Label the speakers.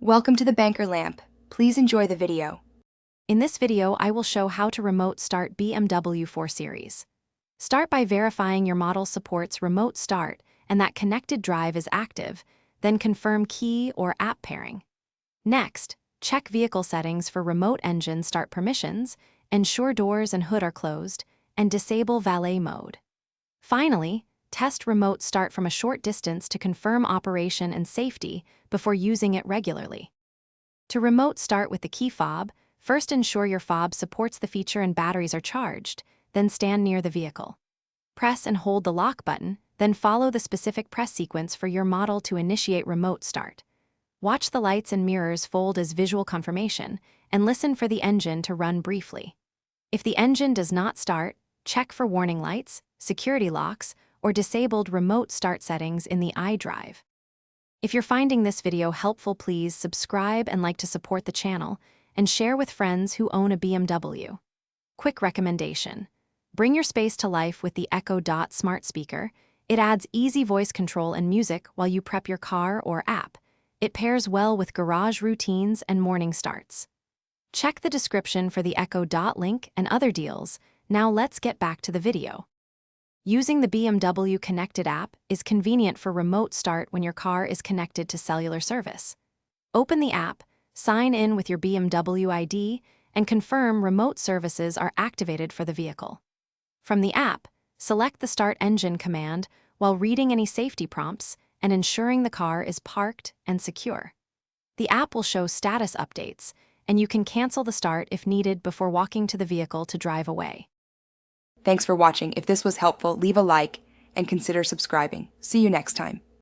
Speaker 1: Welcome to the Banker Lamp. Please enjoy the video.
Speaker 2: In this video, I will show how to remote start BMW 4 Series. Start by verifying your model supports remote start and that connected drive is active, then confirm key or app pairing. Next, check vehicle settings for remote engine start permissions, ensure doors and hood are closed, and disable valet mode. Finally, test remote start from a short distance to confirm operation and safety before using it regularly. To remote start with the key fob, first ensure your fob supports the feature and batteries are charged, then stand near the vehicle. Press and hold the lock button, then follow the specific press sequence for your model to initiate remote start. Watch the lights and mirrors fold as visual confirmation, and listen for the engine to run briefly. If the engine does not start, check for warning lights, security locks, or disabled remote start settings in the iDrive. If you're finding this video helpful, please subscribe and like to support the channel, and share with friends who own a BMW. Quick recommendation: bring your space to life with the Echo Dot smart speaker. It adds easy voice control and music while you prep your car or app. It pairs well with garage routines and morning starts. Check the description for the Echo Dot link and other deals. Now let's get back to the video. Using the BMW Connected app is convenient for remote start when your car is connected to cellular service. Open the app, sign in with your BMW ID, and confirm remote services are activated for the vehicle. From the app, select the Start Engine command while reading any safety prompts and ensuring the car is parked and secure. The app will show status updates, and you can cancel the start if needed before walking to the vehicle to drive away.
Speaker 1: Thanks for watching. If this was helpful, leave a like and consider subscribing. See you next time.